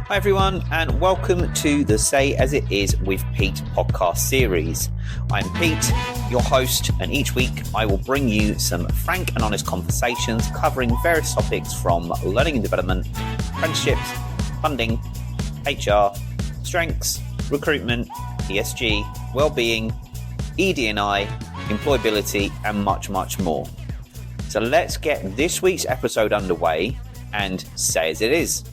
Hi everyone, and welcome to the Say As It Is with Pete podcast series. I'm Pete, your host, and each week I will bring you some frank and honest conversations covering various topics from learning and development, apprenticeships, funding, HR, strengths, recruitment, ESG, well-being, ED&I, employability, and much, much more. So let's get this week's episode underway and say as it is.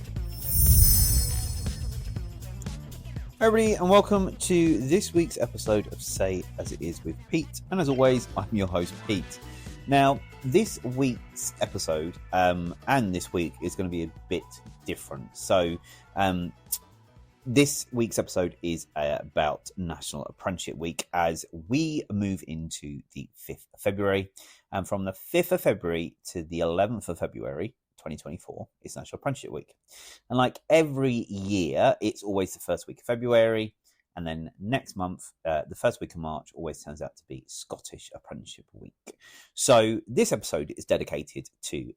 Hi everybody, and welcome to this week's episode of Say As It Is with Pete. And as always, I'm your host, Pete. Now, this week's episode and this week is going to be a bit different. So, this week's episode is about National Apprenticeship Week as we move into the 5th of February. And from the 5th of February to the 11th of February, 2024 is National Apprenticeship Week. And like every year, it's always the first week of February. And then next month, the first week of March always turns out to be Scottish Apprenticeship Week. So this episode is dedicated to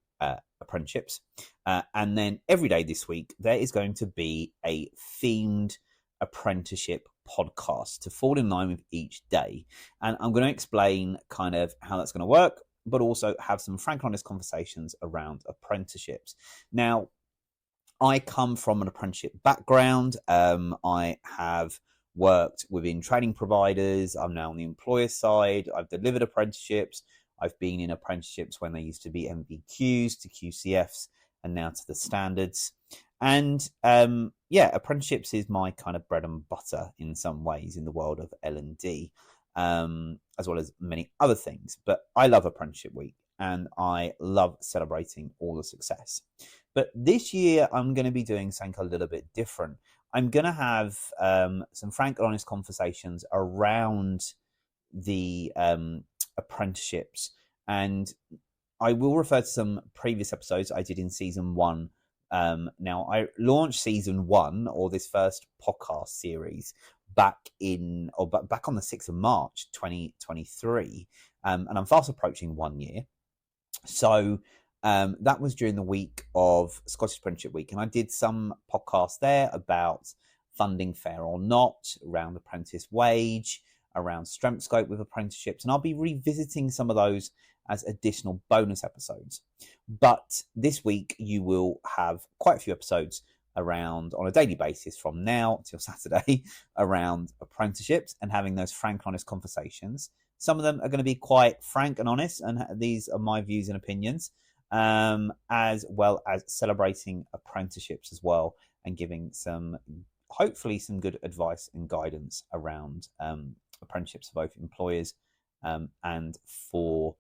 apprenticeships. And then every day this week, there is going to be a themed apprenticeship podcast to fall in line with each day. And I'm going to explain kind of how that's going to work, but also have some frank and honest conversations around apprenticeships. Now, I come from an apprenticeship background. I have worked within training providers. I'm now on the employer side. I've delivered apprenticeships. I've been in apprenticeships when they used to be MVQs to QCFs and now to the standards. And apprenticeships is my kind of bread and butter in some ways in the world of L&D. As well as many other things. But I love Apprenticeship Week and I love celebrating all the success. But this year, I'm going to be doing something a little bit different. I'm going to have some frank and honest conversations around the apprenticeships. And I will refer to some previous episodes I did in season 1. Now, I launched season 1, or this first podcast series, back on the 6th of March 2023, and I'm fast approaching 1 year. So that was during the week of Scottish Apprenticeship Week, and I did some podcasts there about funding fair or not, around apprentice wage, around strength scope with apprenticeships, and I'll be revisiting some of those as additional bonus episodes. But this week you will have quite a few episodes around on a daily basis from now till Saturday around apprenticeships and having those frank and honest conversations. Some of them are going to be quite frank and honest, and these are my views and opinions, as well as celebrating apprenticeships as well and giving hopefully some good advice and guidance around apprenticeships for both employers and for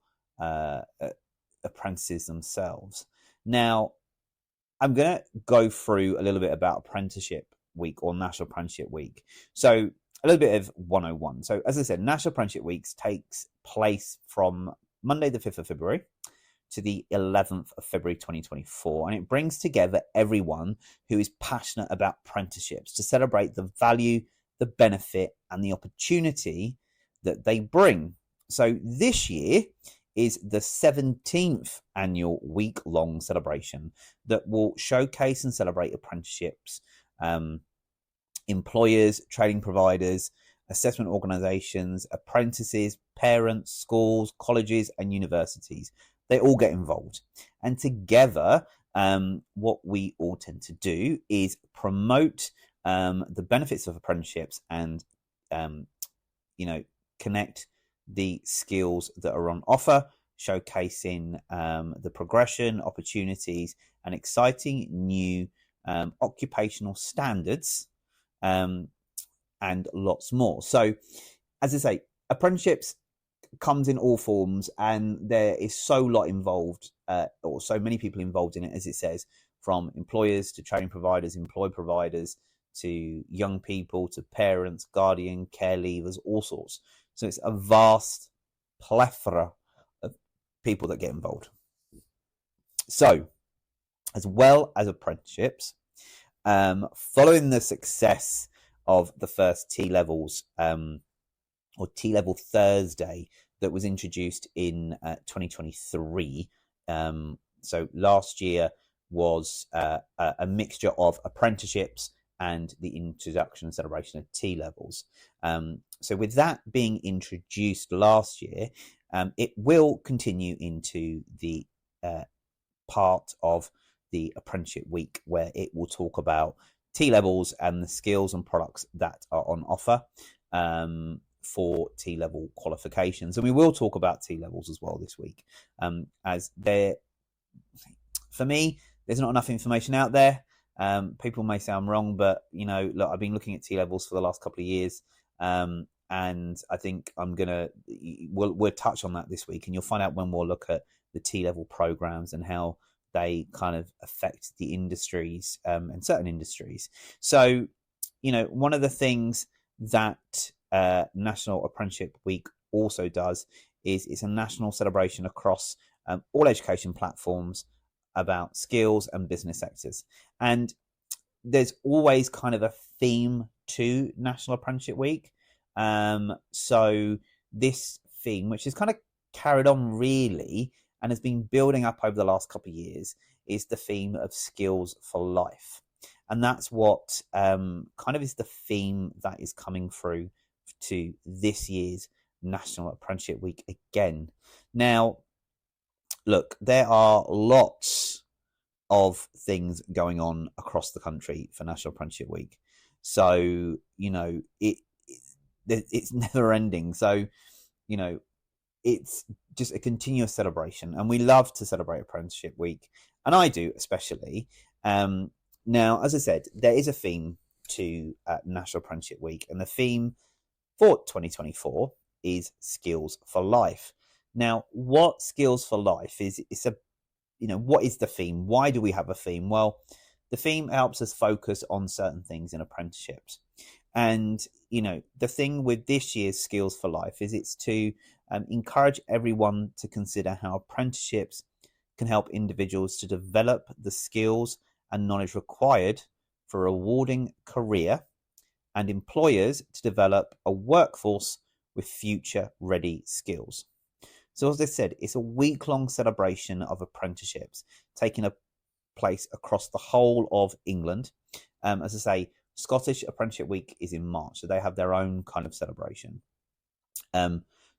apprentices themselves. Now, I'm going to go through a little bit about Apprenticeship Week or National Apprenticeship Week. So a little bit of 101. So as I said, National Apprenticeship Week takes place from Monday the 5th of February to the 11th of February 2024. And it brings together everyone who is passionate about apprenticeships to celebrate the value, the benefit, and the opportunity that they bring. So this year is the 17th annual week-long celebration that will showcase and celebrate apprenticeships, employers, training providers, assessment organisations, apprentices, parents, schools, colleges and universities. They all get involved. And together, what we all tend to do is promote the benefits of apprenticeships and, connect the skills that are on offer, showcasing the progression, opportunities, and exciting new occupational standards, and lots more. So, as I say, apprenticeships comes in all forms, and there is so many people involved in it, as it says, from employers to training providers, employed providers, to young people, to parents, guardian, care leavers, all sorts. So it's a vast plethora of people that get involved. So, as well as apprenticeships, following the success of the first T-levels, or T-level Thursday that was introduced in 2023. So last year was a mixture of apprenticeships and the introduction and celebration of T-levels. So with that being introduced last year, it will continue into the part of the apprenticeship week where it will talk about T-levels and the skills and products that are on offer for T-level qualifications. And we will talk about T-levels as well this week, as there, for me, there's not enough information out there. People may say I'm wrong, but look, I've been looking at T-levels for the last couple of years, and I think we'll touch on that this week, and you'll find out when we'll look at the T-level programs and how they kind of affect the industries and certain industries. So, one of the things that National Apprenticeship Week also does is it's a national celebration across all education platforms about skills and business sectors. And there's always kind of a theme to National Apprenticeship Week. So this theme, which is kind of carried on really and has been building up over the last couple of years, is the theme of skills for life. And that's what kind of is the theme that is coming through to this year's National Apprenticeship Week again. Now, look, there are lots of things going on across the country for National Apprenticeship Week. So, it's never ending. So, it's just a continuous celebration. And we love to celebrate Apprenticeship Week. And I do, especially. Now, as I said, there is a theme to National Apprenticeship Week. And the theme for 2024 is Skills for Life. Now, what Skills for Life is, what is the theme? Why do we have a theme? Well, the theme helps us focus on certain things in apprenticeships. And, the thing with this year's Skills for Life is it's to encourage everyone to consider how apprenticeships can help individuals to develop the skills and knowledge required for a rewarding career, and employers to develop a workforce with future-ready skills. So as I said, it's a week-long celebration of apprenticeships taking place across the whole of England. As I say, Scottish Apprenticeship Week is in March, so they have their own kind of celebration.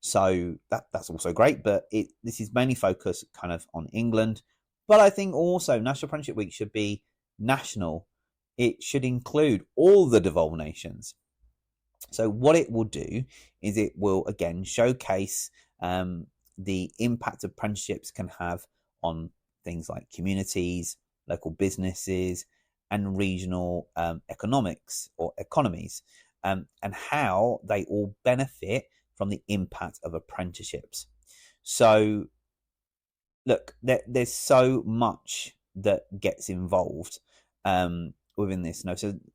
So that's also great, but this is mainly focused kind of on England. But I think also National Apprenticeship Week should be national. It should include all the devolved nations. So what it will do is it will, again, showcase the impact apprenticeships can have on things like communities, local businesses, and regional economics or economies, and how they all benefit from the impact of apprenticeships. So, look, there's so much that gets involved within this.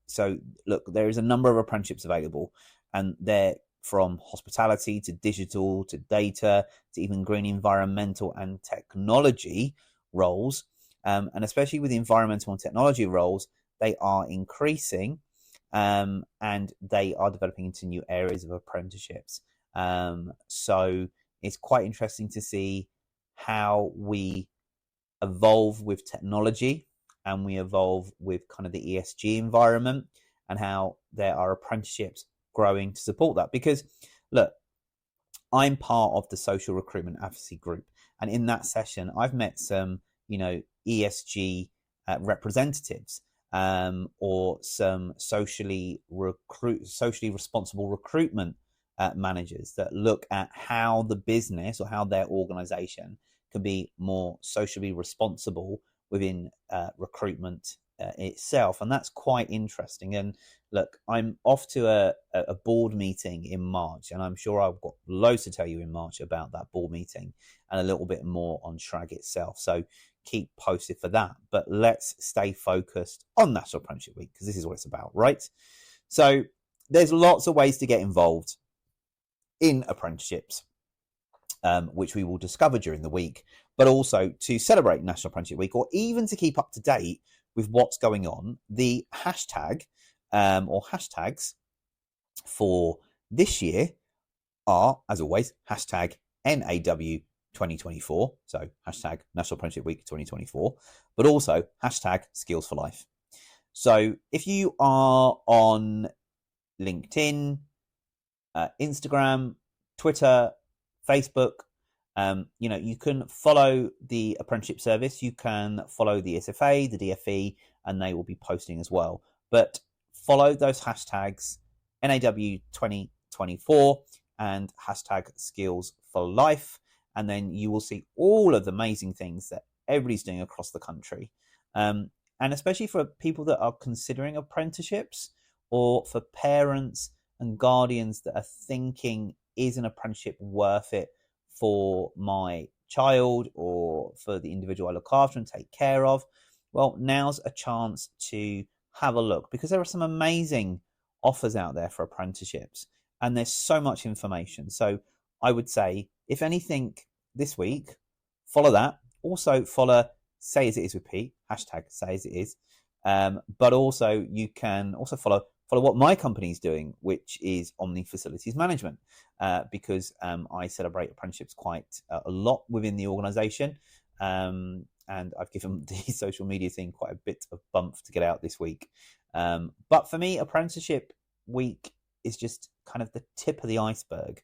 So look, there is a number of apprenticeships available, and they're from hospitality to digital to data to even green environmental and technology roles. And especially with the environmental and technology roles, they are increasing and they are developing into new areas of apprenticeships. So it's quite interesting to see how we evolve with technology and we evolve with kind of the ESG environment, and how there are apprenticeships growing to support that. Because look, I'm part of the social recruitment advocacy group, and in that session I've met some ESG representatives or some socially responsible recruitment managers that look at how the business or how their organization can be more socially responsible within recruitment itself. And that's quite interesting. And look, I'm off to a board meeting in March, and I'm sure I've got loads to tell you in March about that board meeting and a little bit more on SHRAG itself. So keep posted for that. But let's stay focused on National Apprenticeship Week, because this is what it's about, right? So there's lots of ways to get involved in apprenticeships, which we will discover during the week, but also to celebrate National Apprenticeship Week, or even to keep up to date with what's going on. The hashtag or hashtags for this year are, as always, hashtag NAW 2024, so hashtag National Apprenticeship Week 2024, but also hashtag Skills for Life. So if you are on LinkedIn, Instagram, Twitter, Facebook, you can follow the apprenticeship service. You can follow the SFA, the DFE, and they will be posting as well. But follow those hashtags NAW 2024 and hashtag Skills for Life, and then you will see all of the amazing things that everybody's doing across the country. And especially for people that are considering apprenticeships, or for parents and guardians that are thinking, is an apprenticeship worth it for my child or for the individual I look after and take care of? Well, now's a chance to have a look, because there are some amazing offers out there for apprenticeships, and there's so much information. So I would say, if anything this week, follow that. Also follow Say As It Is with Pete, hashtag Say As It Is. But also you can also follow what my company's doing, which is Omni Facilities Management, because I celebrate apprenticeships quite a lot within the organisation, and I've given the social media thing quite a bit of bump to get out this week. But for me, Apprenticeship Week is just kind of the tip of the iceberg,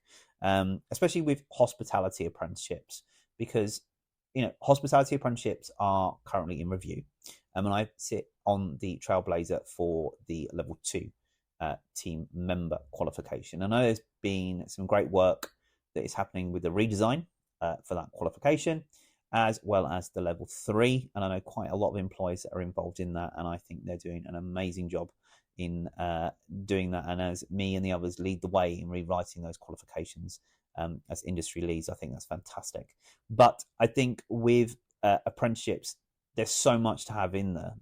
especially with hospitality apprenticeships, because hospitality apprenticeships are currently in review, and I sit on the Trailblazer for the level 2 team member qualification. I know there's been some great work that is happening with the redesign for that qualification, as well as the level 3, and I know quite a lot of employees that are involved in that, and I think they're doing an amazing job in doing that. And as me and the others lead the way in rewriting those qualifications as industry leads, I think that's fantastic. But I think with apprenticeships, there's so much to have in there.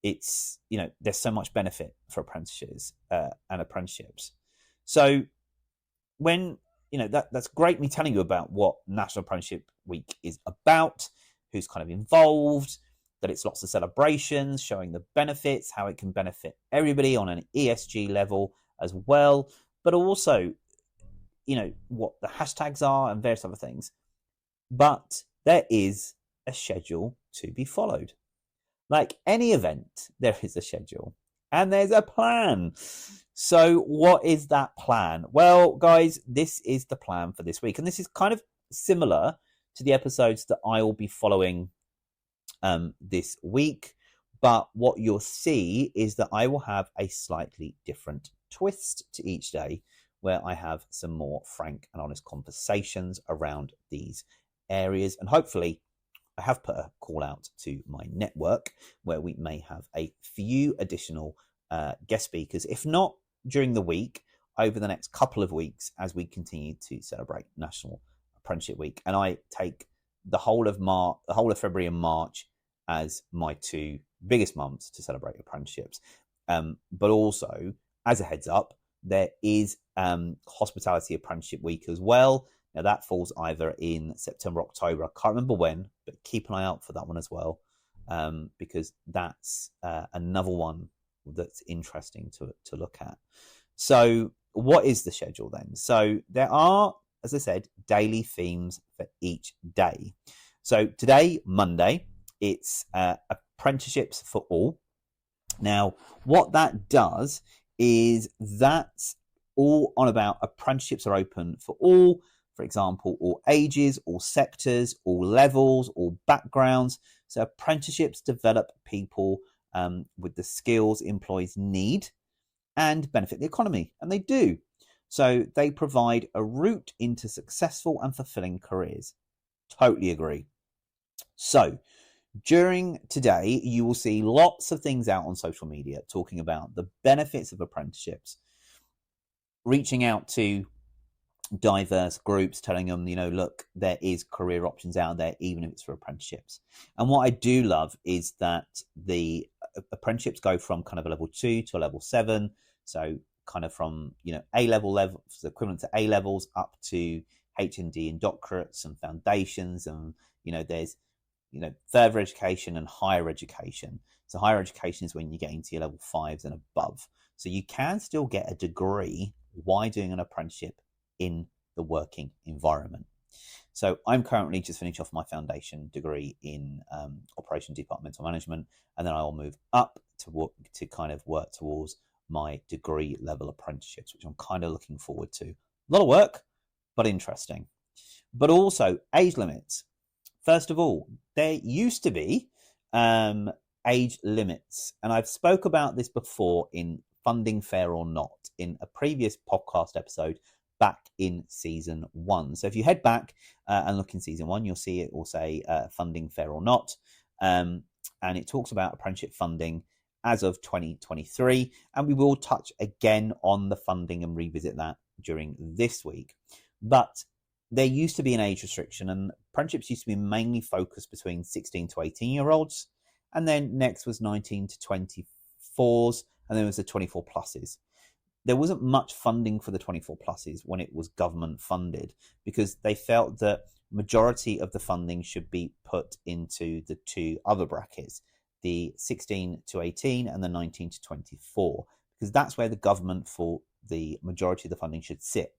It's, there's so much benefit for apprentices and apprenticeships. So when, that's great me telling you about what National Apprenticeship Week is about, who's kind of involved, that it's lots of celebrations, showing the benefits, how it can benefit everybody on an ESG level as well, but also, what the hashtags are and various other things. But there is a schedule to be followed. Like any event, there is a schedule and there's a plan. So what is that plan? Well, guys, this is the plan for this week. And this is kind of similar to the episodes that I will be following this week. But what you'll see is that I will have a slightly different twist to each day, where I have some more frank and honest conversations around these areas. And hopefully I have put a call out to my network where we may have a few additional guest speakers, if not during the week, over the next couple of weeks as we continue to celebrate National Apprenticeship Week. And I take the whole of February and March as my 2 biggest months to celebrate apprenticeships. But also, as a heads up, there is Hospitality Apprenticeship Week as well. Now that falls either in September, October, I can't remember when, but keep an eye out for that one as well, because that's another one that's interesting to look at. So what is the schedule then? So there are, as I said, daily themes for each day. So today, Monday, it's apprenticeships for all. Now, what that does is that's all on about apprenticeships are open for all. For example, all ages, all sectors, all levels, all backgrounds. So apprenticeships develop people with the skills employees need and benefit the economy, and they do. So they provide a route into successful and fulfilling careers. Totally agree. So during today, you will see lots of things out on social media talking about the benefits of apprenticeships, reaching out to diverse groups, telling them, look, there is career options out there, even if it's for apprenticeships. And what I do love is that the apprenticeships go from kind of a level 2 to a level 7. So kind of from, A-level, equivalent to A levels, up to HND and doctorates and foundations. And, there's, further education and higher education. So higher education is when you get into your level 5s and above. So you can still get a degree while doing an apprenticeship in the working environment. So I'm currently just finishing off my foundation degree in operations departmental management, and then I'll move up to kind of work towards my degree level apprenticeships, which I'm kind of looking forward to. A lot of work, but interesting. But also age limits. First of all, there used to be age limits, and I've spoke about this before in Funding Fair or Not in a previous podcast episode back in season 1. So if you head back and look in season 1, you'll see it will say Funding Fair or Not, and it talks about apprenticeship funding as of 2023, and we will touch again on the funding and revisit that during this week. But there used to be an age restriction, and apprenticeships used to be mainly focused between 16 to 18-year-olds, and then next was 19 to 24s, and then there was the 24 pluses. There wasn't much funding for the 24 pluses when it was government funded, because they felt that majority of the funding should be put into the two other brackets, the 16 to 18 and the 19 to 24, because that's where the government for the majority of the funding should sit.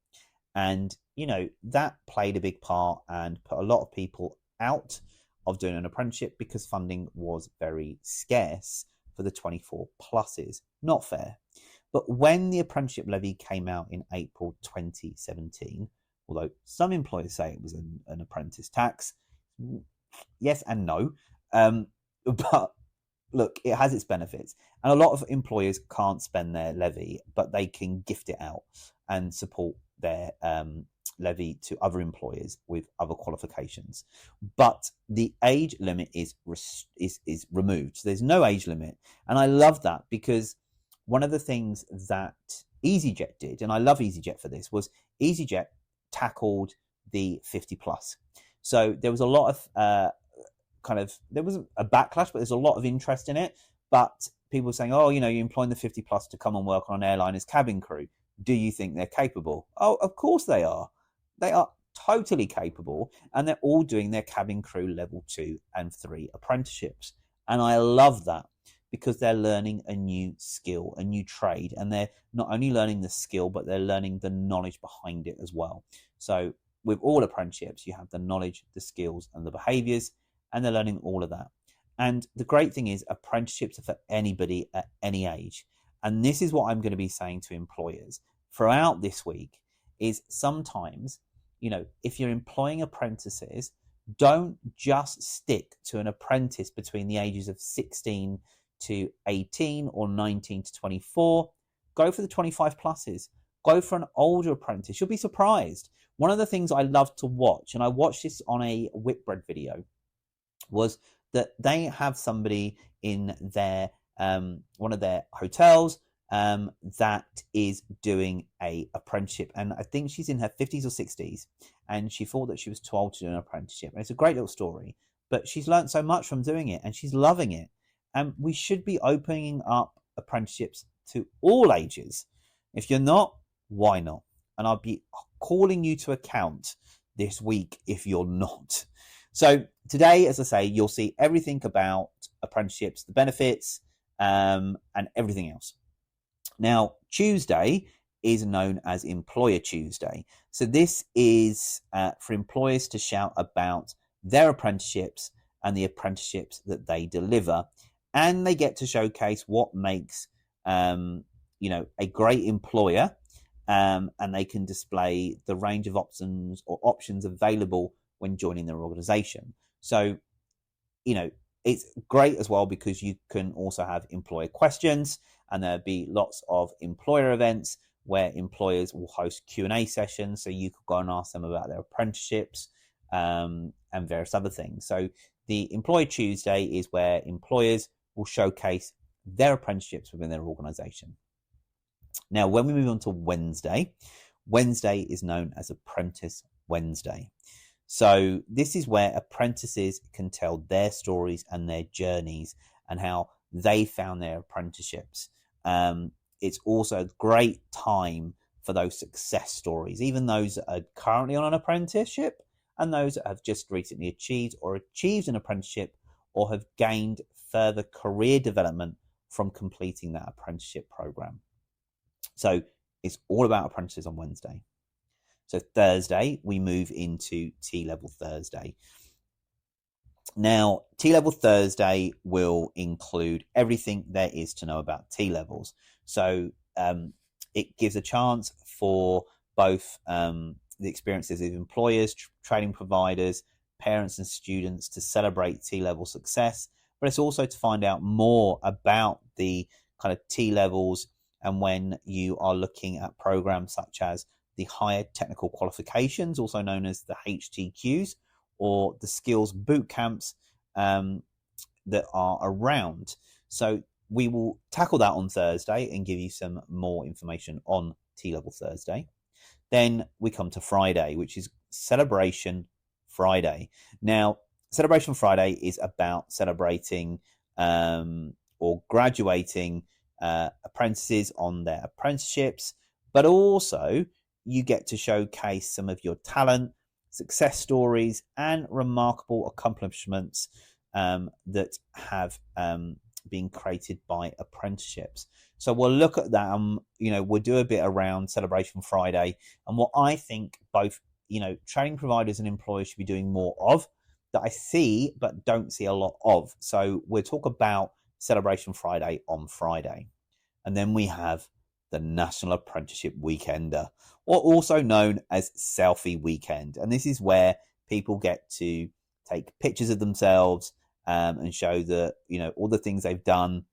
And, you know, that played a big part and put a lot of people out of doing an apprenticeship because funding was very scarce for the 24 pluses. Not fair. But when the apprenticeship levy came out in April 2017, although some employers say it was an apprentice tax, yes and no, but look, it has its benefits. And a lot of employers can't spend their levy, but they can gift it out and support their levy to other employers with other qualifications. But the age limit is removed. So there's no age limit. And I love that, because one of the things that EasyJet did, and I love EasyJet for this, was EasyJet tackled the 50 plus. So there was a lot of there wasn't a backlash, but there's a lot of interest in it. But people were saying, oh, you know, you're employing the 50 plus to come and work on an airline as cabin crew. Do you think they're capable? Oh, of course they are. They are totally capable, and they're all doing their cabin crew level 2 and 3 apprenticeships. And I love that, because they're learning a new skill, a new trade, and they're not only learning the skill, but they're learning the knowledge behind it as well. So with all apprenticeships, you have the knowledge, the skills, and the behaviors, and they're learning all of that. And the great thing is apprenticeships are for anybody at any age. And this is what I'm going to be saying to employers throughout this week is sometimes, you know, if you're employing apprentices, don't just stick to an apprentice between the ages of 16 to 18 or 19 to 24. Go for the 25 pluses. Go for an older apprentice. You'll be surprised. One of the things I love to watch, and I watched this on a Whitbread video, was that they have somebody in their one of their hotels that is doing a apprenticeship, and I think she's in her 50s or 60s, and she thought that she was too old to do an apprenticeship. And it's a great little story, but she's learned so much from doing it, and she's loving it. And we should be opening up apprenticeships to all ages. If you're not, why not? And I'll be calling you to account this week if you're not. So today, as I say, you'll see everything about apprenticeships, the benefits, and everything else. Now, Tuesday is known as Employer Tuesday. So this is for employers to shout about their apprenticeships and the apprenticeships that they deliver. And they get to showcase what makes, a great employer, and they can display the range of options available when joining their organization. So, it's great as well because you can also have employer questions, and there'll be lots of employer events where employers will host Q&A sessions. So you could go and ask them about their apprenticeships and various other things. So the Employer Tuesday is where employers will showcase their apprenticeships within their organization. Now, when we move on to Wednesday, Wednesday is known as Apprentice Wednesday. So this is where apprentices can tell their stories and their journeys and how they found their apprenticeships. It's also a great time for those success stories, even those that are currently on an apprenticeship and those that have just recently achieved an apprenticeship or have gained further career development from completing that apprenticeship program. So it's all about apprentices on Wednesday. So Thursday, we move into T-Level Thursday. Now, T-Level Thursday will include everything there is to know about T-levels. So it gives a chance for both the experiences of employers, training providers, parents and students to celebrate T-level success, but it's also to find out more about the kind of T-levels, and when you are looking at programs such as the higher technical qualifications, also known as the HTQs, or the skills boot camps that are around. So we will tackle that on Thursday and give you some more information on T-Level Thursday. Then we come to Friday, which is Celebration Friday. Now, Celebration Friday is about celebrating or graduating apprentices on their apprenticeships, but also you get to showcase some of your talent, success stories, and remarkable accomplishments that have been created by apprenticeships. So we'll look at that. We'll do a bit around Celebration Friday and what I think both training providers and employers should be doing more of, that I see but don't see a lot of. So we'll talk about Celebration Friday on Friday. And then we have the National Apprenticeship Weekender, or also known as Selfie Weekend. And this is where people get to take pictures of themselves and show all the things they've done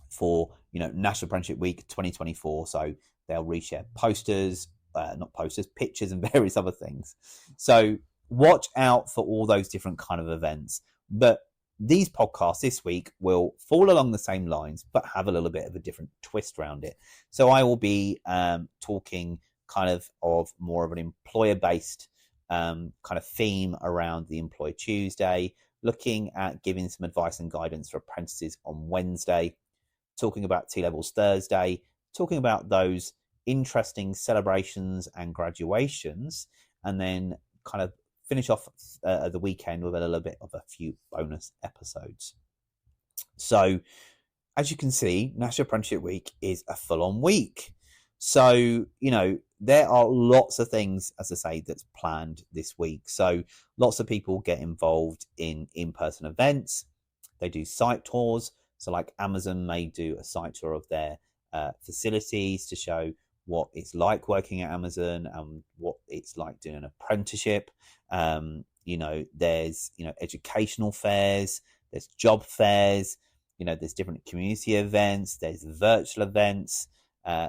for National Apprenticeship Week 2024. So they'll reshare pictures and various other things. So watch out for all those different kind of events. But these podcasts this week will fall along the same lines, but have a little bit of a different twist around it. So I will be talking kind of more of an employer-based kind of theme around the Employer Tuesday, looking at giving some advice and guidance for apprentices on Wednesday, talking about T-Levels Thursday, talking about those interesting celebrations and graduations, and then kind of finish off the weekend with a little bit of a few bonus episodes. So as you can see, National Apprenticeship Week is a full-on week. So, there are lots of things, as I say, that's planned this week. So lots of people get involved in in-person events. They do site tours. So like Amazon may do a site tour of their facilities to show what it's like working at Amazon and what it's like doing an apprenticeship. There's, educational fairs, there's job fairs, there's different community events, there's virtual events.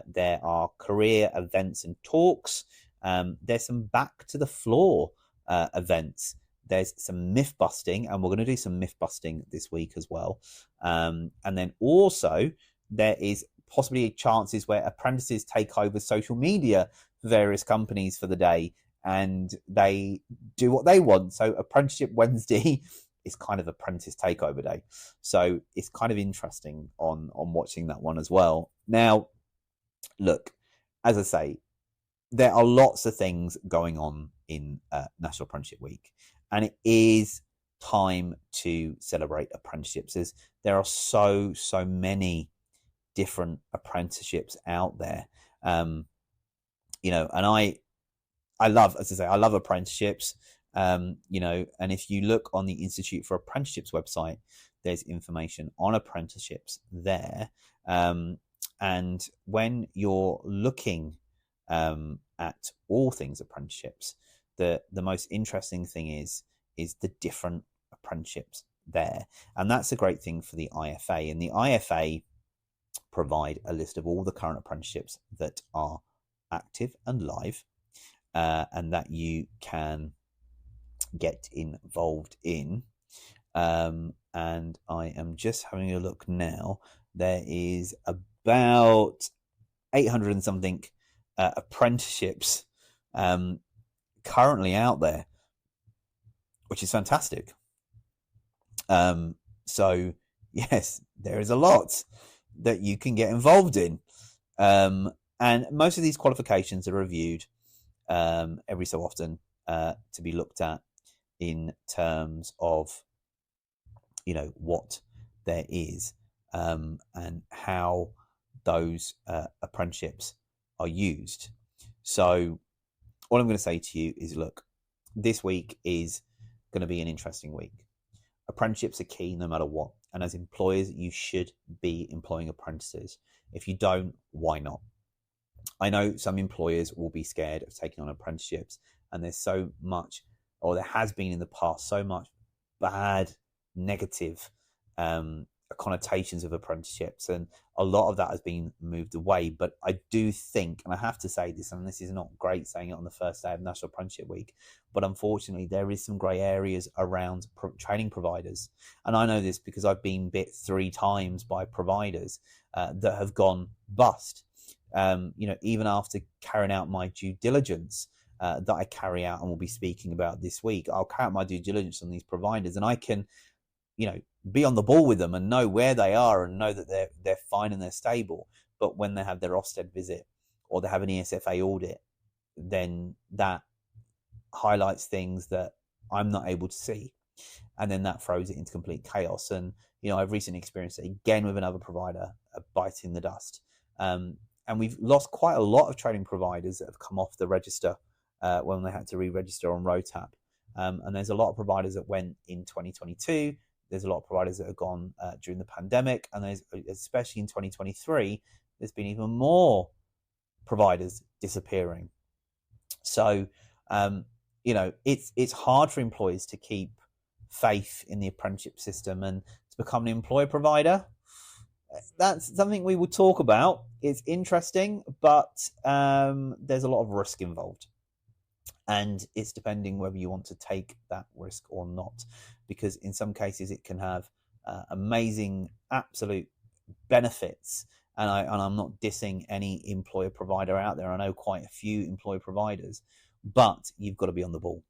There are career events and talks. There's some back to the floor events. There's some myth busting, and we're going to do some myth busting this week as well. And then also there is possibly chances where apprentices take over social media for various companies for the day, and they do what they want. So Apprenticeship Wednesday is kind of apprentice takeover day. So it's kind of interesting on watching that one as well. Now, look, as I say, there are lots of things going on in National Apprenticeship Week, and it is time to celebrate apprenticeships. There are so many different apprenticeships out there, and I love, as I say, I love apprenticeships. And if you look on the Institute for Apprenticeships website, there's information on apprenticeships there. And when you're looking at all things apprenticeships, the most interesting thing is the different apprenticeships there. And that's a great thing for the IFA. And the IFA provide a list of all the current apprenticeships that are active and live, and that you can get involved in. And I am just having a look now. There is about 800 and something apprenticeships currently out there, which is fantastic. So yes, there is a lot that you can get involved in, and most of these qualifications are reviewed every so often to be looked at in terms of what there is and how those apprenticeships are used. So all I'm going to say to you is, look, this week is going to be an interesting week. Apprenticeships are key no matter what. And as employers, you should be employing apprentices. If you don't, why not? I know some employers will be scared of taking on apprenticeships, and there's so much, or there has been in the past, so much bad, negative connotations of apprenticeships, and a lot of that has been moved away. But I do think, and I have to say this, and this is not great saying it on the first day of National Apprenticeship Week, but unfortunately there is some grey areas around training providers. And I know this because I've been bit 3 times by providers that have gone bust. Even after carrying out my due diligence that I carry out and will be speaking about this week, I'll carry out my due diligence on these providers, and I can, be on the ball with them and know where they are and know that they're fine and they're stable. But when they have their Ofsted visit or they have an ESFA audit, then that highlights things that I'm not able to see, and then that throws it into complete chaos. And I've recently experienced it again with another provider biting the dust. And we've lost quite a lot of training providers that have come off the register when they had to re-register on ROTAP. And there's a lot of providers that went in 2022. There's a lot of providers that have gone during the pandemic. And there's, especially in 2023, there's been even more providers disappearing. So, it's hard for employers to keep faith in the apprenticeship system, and to become an employer provider, that's something we will talk about. It's interesting, but there's a lot of risk involved, and it's depending whether you want to take that risk or not, because in some cases it can have amazing absolute benefits. And I'm not dissing any employer provider out there. I know quite a few employer providers, but you've got to be on the ball,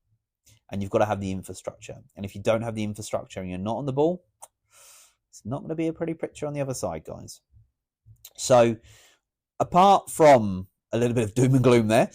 and you've got to have the infrastructure. And if you don't have the infrastructure and you're not on the ball, it's not going to be a pretty picture on the other side, guys. So apart from a little bit of doom and gloom there,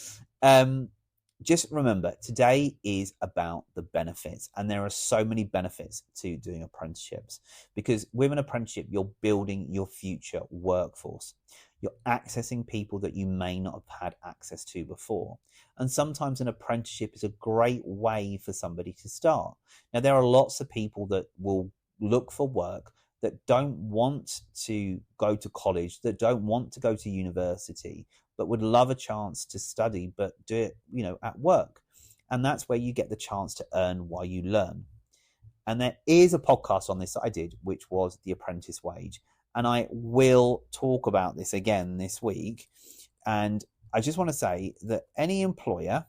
just remember, today is about the benefits, and there are so many benefits to doing apprenticeships, because with an apprenticeship, you're building your future workforce. You're accessing people that you may not have had access to before. And sometimes an apprenticeship is a great way for somebody to start. Now, there are lots of people that will look for work that don't want to go to college, that don't want to go to university, but would love a chance to study, but do it, at work. And that's where you get the chance to earn while you learn. And there is a podcast on this that I did, which was the apprentice wage. And I will talk about this again this week. And I just want to say that any employer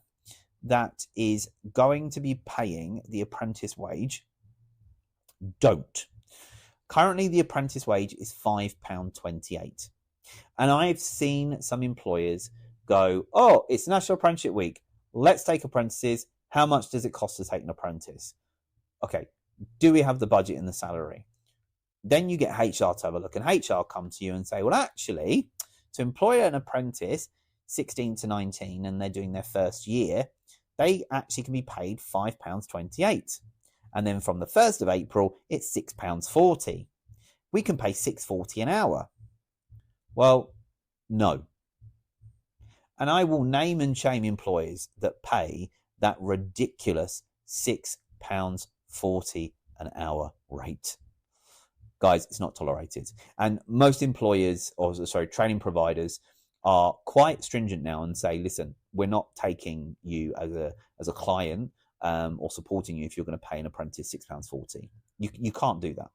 that is going to be paying the apprentice wage, don't. Currently, the apprentice wage is £5.28. And I've seen some employers go, oh, it's National Apprenticeship Week. Let's take apprentices. How much does it cost to take an apprentice? Okay, do we have the budget and the salary? Then you get HR to have a look, and HR come to you and say, well, actually, to employ an apprentice 16 to 19 and they're doing their first year, they actually can be paid £5.28. And then from the 1st of April, it's £6.40. We can pay £6.40 an hour. Well, no. And I will name and shame employers that pay that ridiculous £6.40 an hour rate. Guys, it's not tolerated. And most employers, training providers are quite stringent now and say, listen, we're not taking you as a client or supporting you if you're going to pay an apprentice £6.40. You can't do that.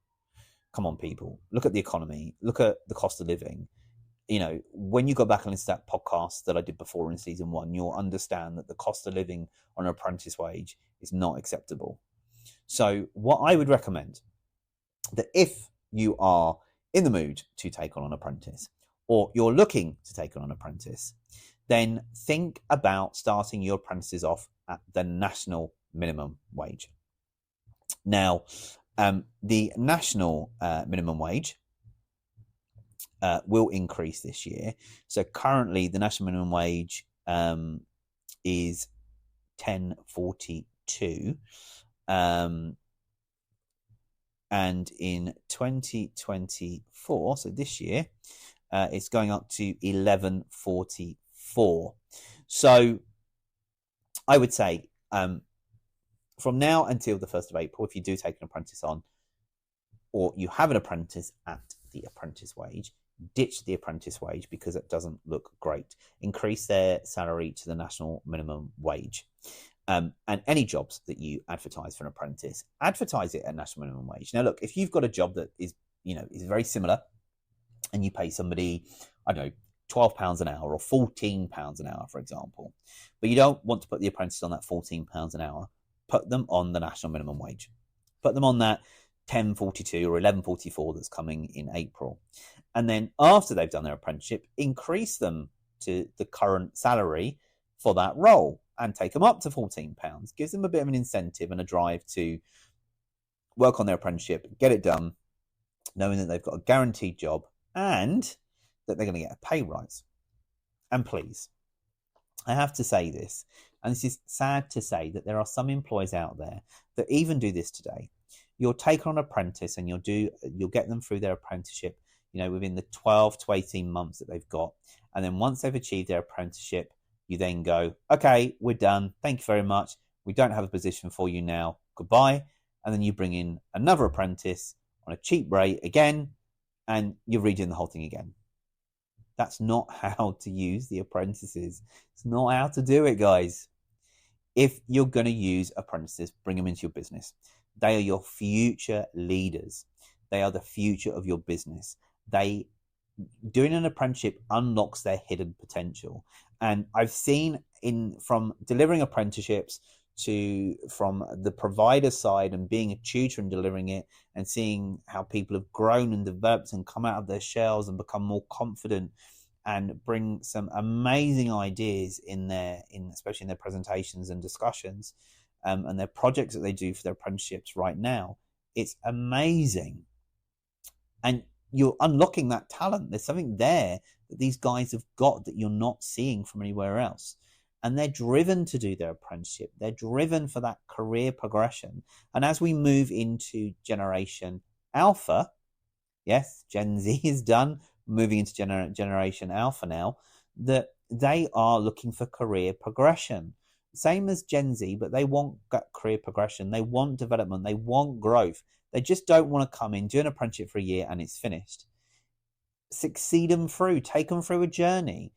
Come on, people. Look at the economy. Look at the cost of living. When you go back and listen to that podcast that I did before in season 1, you'll understand that the cost of living on an apprentice wage is not acceptable. So what I would recommend, that if you are in the mood to take on an apprentice, or you're looking to take on an apprentice, then think about starting your apprentices off at the national minimum wage. Now, the national minimum wage will increase this year. So currently the national minimum wage is $10.42. And in 2024, so this year, it's going up to $11.44. So I would say from now until the 1st of April, if you do take an apprentice on, or you have an apprentice at the apprentice wage, ditch the apprentice wage because it doesn't look great. Increase their salary to the national minimum wage. And any jobs that you advertise for an apprentice, advertise it at national minimum wage. Now, look, if you've got a job that is very similar, and you pay somebody, I don't know, £12 an hour or £14 an hour, for example, but you don't want to put the apprentice on that £14 an hour, put them on the national minimum wage. Put them on that 10.42 or 11.44 that's coming in April. And then after they've done their apprenticeship, increase them to the current salary for that role and take them up to £14. Gives them a bit of an incentive and a drive to work on their apprenticeship, get it done, knowing that they've got a guaranteed job and that they're going to get a pay rise. And please, I have to say this, and this is sad to say, that there are some employers out there that even do this today. You'll take on an apprentice and you'll get them through their apprenticeship, within the 12 to 18 months that they've got. And then once they've achieved their apprenticeship, you then go, okay, we're done. Thank you very much. We don't have a position for you now. Goodbye. And then you bring in another apprentice on a cheap rate again, and you're redoing the whole thing again. That's not how to use the apprentices. It's not how to do it, guys. If you're going to use apprentices, bring them into your business. They are your future leaders. They are the future of your business. Doing an apprenticeship unlocks their hidden potential. And I've seen from delivering apprenticeships from the provider side and being a tutor and delivering it, and seeing how people have grown and developed and come out of their shells and become more confident and bring some amazing ideas especially in their presentations and discussions, and their projects that they do for their apprenticeships right now. It's amazing. And you're unlocking that talent. There's something there that these guys have got that you're not seeing from anywhere else. And they're driven to do their apprenticeship. They're driven for that career progression. And as we move into Generation Alpha, yes, Gen Z is done, moving into Generation Alpha now, that they are looking for career progression. Same as Gen Z, but they want career progression. They want development. They want growth. They just don't want to come in, do an apprenticeship for a year and it's finished. Succeed them through, take them through a journey.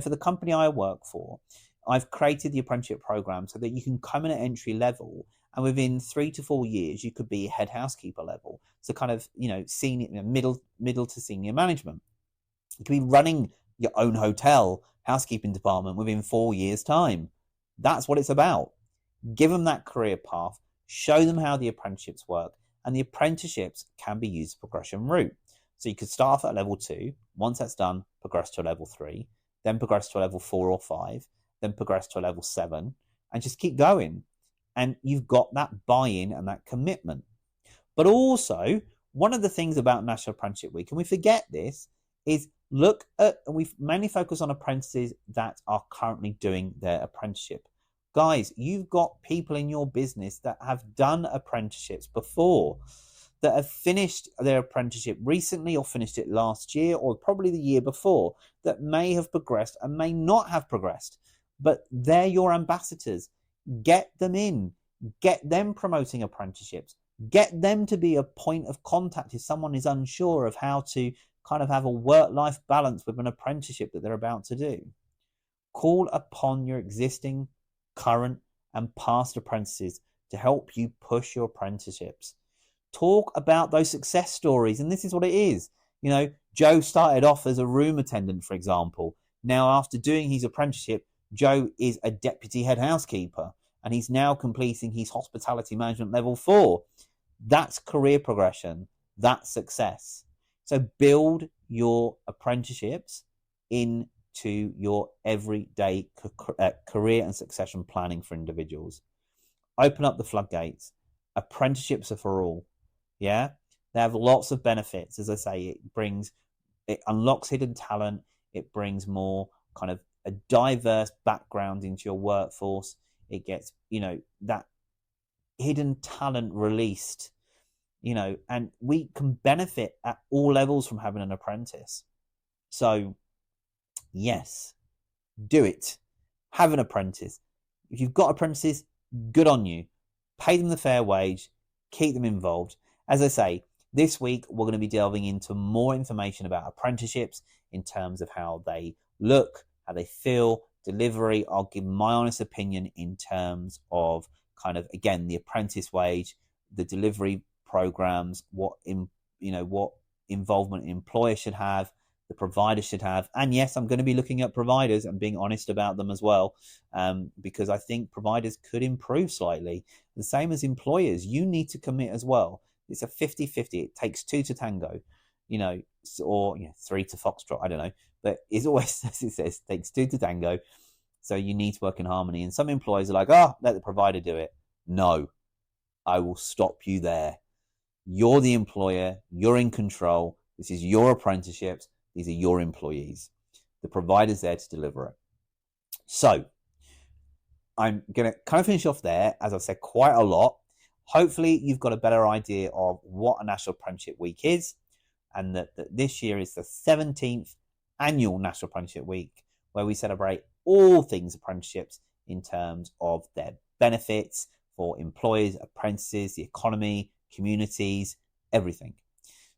For the company I work for, I've created the apprenticeship program so that you can come in at entry level, and within 3 to 4 years, you could be head housekeeper level. So kind of, senior, middle to senior management. You could be running your own hotel housekeeping department within 4 years' time. That's what it's about. Give them that career path, show them how the apprenticeships work, and the apprenticeships can be used as a progression route. So you could start off at level 2. Once that's done, progress to a level 3, then progress to a level 4 or 5, then progress to a level 7, and just keep going. And you've got that buy-in and that commitment. But also, one of the things about National Apprenticeship Week, and we forget this, is we mainly focus on apprentices that are currently doing their apprenticeship. Guys, you've got people in your business that have done apprenticeships before, that have finished their apprenticeship recently or finished it last year or probably the year before, that may have progressed and may not have progressed. But they're your ambassadors. Get them in. Get them promoting apprenticeships. Get them to be a point of contact if someone is unsure of how to kind of have a work-life balance with an apprenticeship that they're about to do. Call upon your existing, current, and past apprentices to help you push your apprenticeships. Talk about those success stories, and this is what it is. Joe started off as a room attendant, for example. Now, after doing his apprenticeship, Joe is a deputy head housekeeper, and he's now completing his hospitality management level 4. That's career progression. That's success. So build your apprenticeships into your everyday career and succession planning for individuals. Open up the floodgates. Apprenticeships are for all. Yeah, they have lots of benefits. As I say, it unlocks hidden talent. It brings more kind of a diverse background into your workforce. It gets, that hidden talent released, and we can benefit at all levels from having an apprentice. So yes, do it. Have an apprentice. If you've got apprentices, good on you. Pay them the fair wage, keep them involved. As I say, this week we're going to be delving into more information about apprenticeships in terms of how they look, how they feel, delivery. I'll give my honest opinion in terms of kind of, again, the apprentice wage, the delivery programs, what involvement an employer should have, the provider should have. And yes, I'm going to be looking at providers and being honest about them as well, because I think providers could improve slightly. The same as employers, you need to commit as well. It's a 50-50. It takes two to tango, or three to foxtrot. I don't know. But it's always, as it says, takes two to tango. So you need to work in harmony. And some employers are like, let the provider do it. No, I will stop you there. You're the employer. You're in control. This is your apprenticeships. These are your employees. The provider's there to deliver it. So I'm going to kind of finish off there. As I've said quite a lot. Hopefully you've got a better idea of what a National Apprenticeship Week is, and that this year is the 17th annual National Apprenticeship Week, where we celebrate all things apprenticeships in terms of their benefits for employers, apprentices, the economy, communities, everything.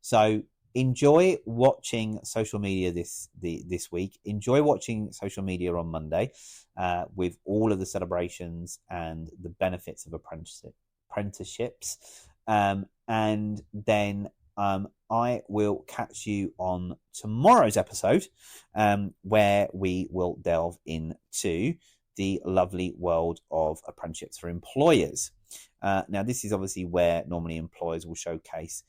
So enjoy watching social media this week. Enjoy watching social media on Monday with all of the celebrations and the benefits of apprenticeships. And then I will catch you on tomorrow's episode, where we will delve into the lovely world of apprenticeships for employers. Now, this is obviously where normally employers will showcase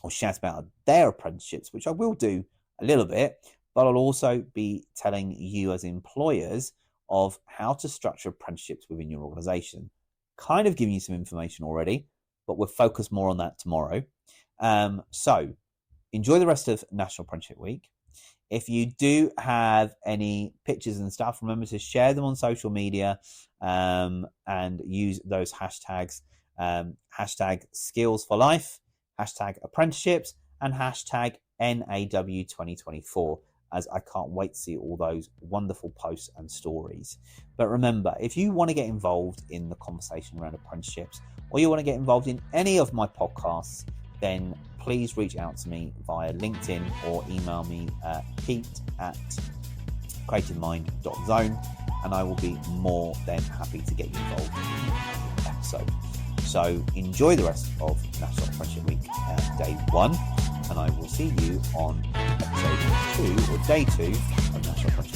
or shout about their apprenticeships, which I will do a little bit, but I'll also be telling you as employers of how to structure apprenticeships within your organisation. Kind of giving you some information already, but we'll focus more on that tomorrow. So enjoy the rest of National Apprenticeship Week. If you do have any pictures and stuff, remember to share them on social media, and use those hashtags, hashtag skills for life, hashtag apprenticeships, and hashtag NAW 2024. As I can't wait to see all those wonderful posts and stories. But remember, if you want to get involved in the conversation around apprenticeships, or you want to get involved in any of my podcasts, then please reach out to me via LinkedIn or email me at pete@creativemind.zone, and I will be more than happy to get you involved in the episode. So enjoy the rest of National Apprenticeship Week, day 1, and I will see you on episode 2 or day 2 of National Apprenticeship.